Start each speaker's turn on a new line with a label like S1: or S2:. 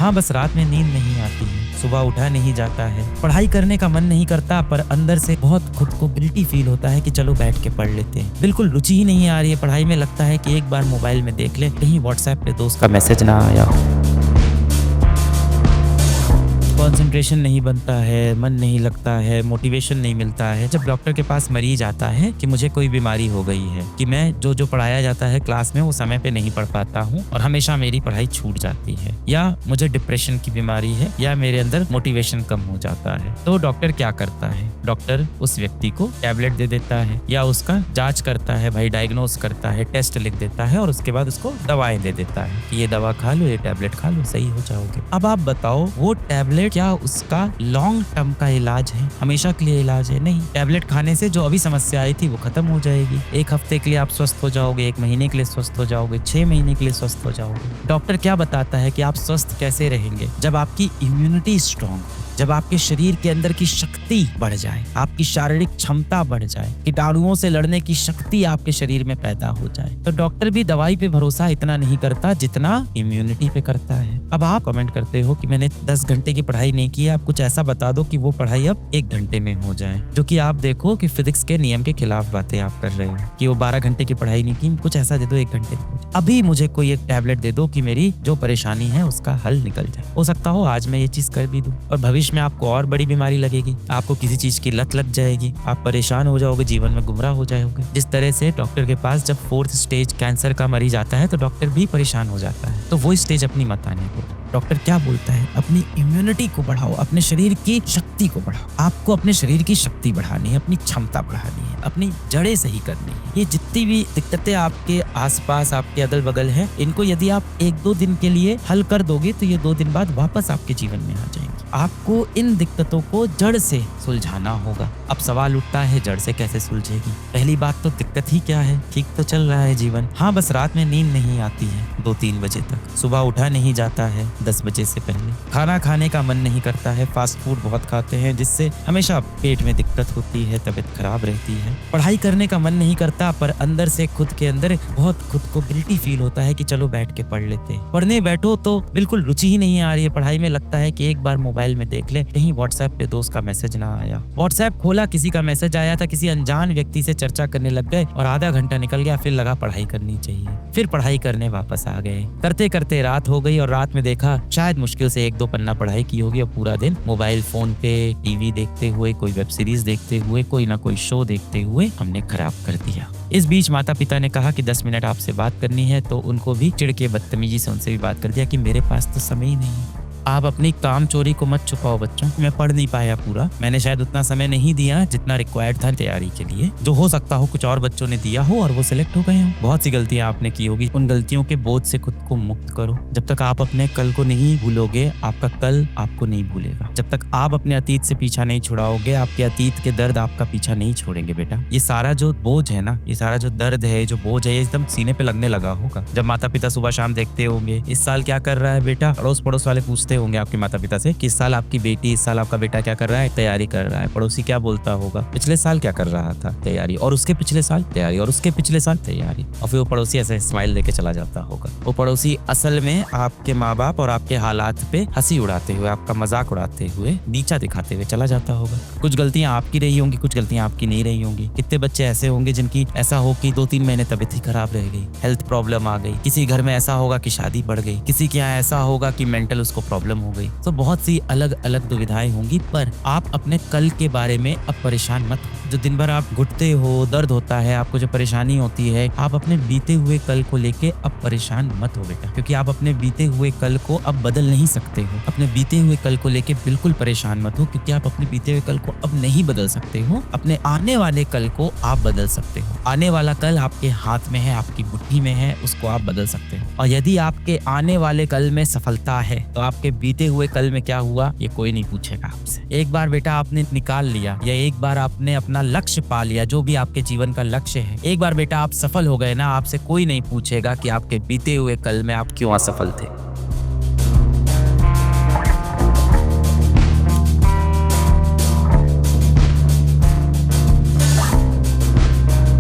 S1: हाँ, बस रात में नींद नहीं आती है, सुबह उठा नहीं जाता है, पढ़ाई करने का मन नहीं करता, पर अंदर से बहुत खुद को गिल्टी फील होता है कि चलो बैठ के पढ़ लेते हैं। बिल्कुल रुचि ही नहीं आ रही है पढ़ाई में, लगता है कि एक बार मोबाइल में देख ले, कहीं व्हाट्सएप पे दोस्त का मैसेज ना आया हो। कंसंट्रेशन नहीं बनता है, मन नहीं लगता है, मोटिवेशन नहीं मिलता है। जब डॉक्टर के पास मरीज आता है कि मुझे कोई बीमारी हो गई है, कि मैं जो पढ़ाया जाता है क्लास में वो समय पे नहीं पढ़ पाता हूँ और हमेशा मेरी पढ़ाई छूट जाती है, या मुझे डिप्रेशन की बीमारी है, या मेरे अंदर मोटिवेशन कम हो जाता है, तो डॉक्टर क्या करता है? डॉक्टर उस व्यक्ति को टैबलेट दे देता है या उसका जांच करता है, भाई डायग्नोस करता है, टेस्ट लिख देता है और उसके बाद उसको दवाएं दे देता है कि ये दवा खा लो, ये टैबलेट खा लो, सही हो जाओगे। अब आप बताओ, वो टैबलेट क्या उसका लॉन्ग टर्म का इलाज है, हमेशा के लिए इलाज है? नहीं। टैबलेट खाने से जो अभी समस्या आई थी वो खत्म हो जाएगी, एक हफ्ते के लिए आप स्वस्थ हो जाओगे, एक महीने के लिए स्वस्थ हो जाओगे, 6 महीने के लिए स्वस्थ हो जाओगे। डॉक्टर क्या बताता है कि आप स्वस्थ कैसे रहेंगे? जब आपकी इम्यूनिटी स्ट्रांग हो, जब आपके शरीर के अंदर की शक्ति बढ़ जाए, आपकी शारीरिक क्षमता बढ़ जाए, कीटाणुओं से लड़ने की शक्ति आपके शरीर में पैदा हो जाए। तो डॉक्टर भी दवाई पे भरोसा इतना नहीं करता जितना इम्यूनिटी पे करता है। अब आप कमेंट करते हो कि मैंने 10 घंटे की पढ़ाई नहीं की है, आप कुछ ऐसा बता दो कि वो पढ़ाई अब 1 घंटे में हो जाए, जो कि आप देखो कि फिजिक्स के नियम के खिलाफ बातें आप कर रहे हो कि वो 12 घंटे की पढ़ाई नहीं की, कुछ ऐसा दे दो 1 घंटे में। अभी मुझे कोई एक टैबलेट दे दो कि मेरी जो परेशानी है उसका हल निकल जाए। हो सकता हो आज मैं ये चीज कर भी दूं और भविष्य में आपको और बड़ी बीमारी लगेगी, आपको किसी चीज की लत लग जाएगी, आप परेशान हो जाओगे, जीवन में गुमराह हो जाओगे। जिस तरह से डॉक्टर के पास जब 4th स्टेज कैंसर का मरीज आता है तो डॉक्टर भी परेशान हो जाता है, तो वो स्टेज अपनी मत आने दो। डॉक्टर क्या बोलता है? अपनी इम्यूनिटी को बढ़ाओ, अपने शरीर की शक्ति को बढ़ाओ। आपको अपने शरीर की शक्ति बढ़ानी है, अपनी क्षमता बढ़ानी है, अपनी जड़ें सही करनी है। ये जितनी भी दिक्कतें आपके आसपास, आपके अगल बगल है, इनको यदि आप 1-2 दिन के लिए हल कर दोगे तो ये 2 दिन बाद वापस आपके जीवन में आ जाएंगे। आपको इन दिक्कतों को जड़ से सुलझाना होगा। अब सवाल उठता है, जड़ से कैसे सुलझेगी? पहली बात तो दिक्कत ही क्या है? ठीक तो चल रहा है जीवन। हाँ, बस रात में नींद नहीं आती है 2-3 बजे तक, सुबह उठा नहीं जाता है 10 बजे से पहले, खाना खाने का मन नहीं करता है, फास्ट फूड बहुत खाते हैं जिससे हमेशा पेट में दिक्कत होती है, तबीयत खराब रहती है, पढ़ाई करने का मन नहीं करता, पर अंदर से खुद के अंदर बहुत खुद को गिल्टी फील होता है कि चलो बैठ के पढ़ लेते हैं। पढ़ने बैठो तो बिल्कुल रुचि ही नहीं आ रही है पढ़ाई में, लगता है कि एक बार मोबाइल में देख ले, कहीं व्हाट्सएप पे दोस्त का मैसेज ना आया। व्हाट्सएप खोला, किसी का मैसेज आया था, किसी अनजान व्यक्ति से चर्चा करने लग गए और आधा घंटा निकल गया, फिर लगा पढ़ाई करनी चाहिए, फिर पढ़ाई करने वापस आ गए। करते करते रात हो गई और रात में देखा शायद मुश्किल से 1-2 पन्ना पढ़ाई की होगी और पूरा दिन मोबाइल फोन पे टीवी देखते हुए, कोई वेब सीरीज देखते हुए, कोई ना कोई शो देखते हुए हमने खराब कर दिया। इस बीच माता पिता ने कहा कि 10 मिनट आपसे बात करनी है, तो उनको भी चिढ़ के बदतमीजी से उनसे भी बात कर दिया कि मेरे पास तो समय ही नहीं है। आप अपनी काम चोरी को मत छुपाओ बच्चों। मैं पढ़ नहीं पाया पूरा, मैंने शायद उतना समय नहीं दिया जितना रिक्वायर्ड था तैयारी के लिए, जो हो सकता हो कुछ और बच्चों ने दिया हो और वो सिलेक्ट हो गए हो। बहुत सी गलतियां आपने की होगी, उन गलतियों के बोझ से खुद को मुक्त करो। जब तक आप अपने कल को नहीं भूलोगे, आपका कल आपको नहीं भूलेगा। जब तक आप अपने अतीत से पीछा नहीं छुड़ाओगे, आपके अतीत के दर्द आपका पीछा नहीं छोड़ेंगे बेटा। ये सारा जो बोझ है ना, ये सारा जो दर्द है, जो बोझ है, ये एकदम सीने पे लगने लगा होगा। जब माता पिता सुबह शाम देखते होंगे इस साल क्या कर रहा है बेटा, अड़ोस पड़ोस वाले पूछते होंगे आपके माता पिता से कि इस साल आपकी बेटी, इस साल आपका बेटा क्या कर रहा है, तैयारी कर रहा है। पड़ोसी क्या बोलता होगा, पिछले साल क्या कर रहा था, तैयारी, और उसके पिछले साल तैयारी, और उसके पिछले साल तैयारी। और फिर वो पड़ोसी ऐसे स्माइल लेके चला जाता होगा। वो पड़ोसी असल में आपके माँ बाप और आपके हालात पे हंसी उड़ाते हुए, आपका मजाक उड़ाते हुए, नीचा दिखाते हुए चला जाता होगा। कुछ गलतियां आपकी रही होंगी, कुछ गलतियां आपकी नहीं रही होंगी। कितने बच्चे ऐसे होंगे जिनकी ऐसा हो कि 2-3 महीने तबीयत ही खराब रह गई, हेल्थ प्रॉब्लम आ गई। किसी घर में ऐसा होगा कि शादी बढ़ गई, किसी के यहाँ ऐसा होगा कि मेंटल उसको प्रॉब्लम हो गई। तो बहुत सी अलग अलग दुविधाएं होंगी, पर आप अपने कल के बारे में अब परेशान मत हो। जो दिन भर आप घुटते हो, दर्द होता है, आपको जो परेशानी होती है, आप अपने बीते हुए कल को लेके अब परेशान मत हो बेटा, क्योंकि आप अपने बीते हुए कल को अब बदल नहीं सकते हो। अपने बीते हुए कल को लेके बिल्कुल परेशान मत हो, क्योंकि आप अपने बीते हुए कल को अब नहीं बदल सकते हो। अपने आने वाले कल को आप बदल सकते हो। आने वाला कल आपके हाथ में है, आपकी मुट्ठी में है, उसको आप बदल सकते हो। और यदि आपके आने वाले कल में सफलता है तो आपके बीते हुए कल में क्या हुआ ये कोई नहीं पूछेगा आपसे। एक बार बेटा आपने निकाल लिया, या एक बार आपने अपना लक्ष्य पा लिया, जो भी आपके जीवन का लक्ष्य है, एक बार बेटा आप सफल हो गए ना, आपसे कोई नहीं पूछेगा कि आपके बीते हुए कल में आप क्यों असफल थे।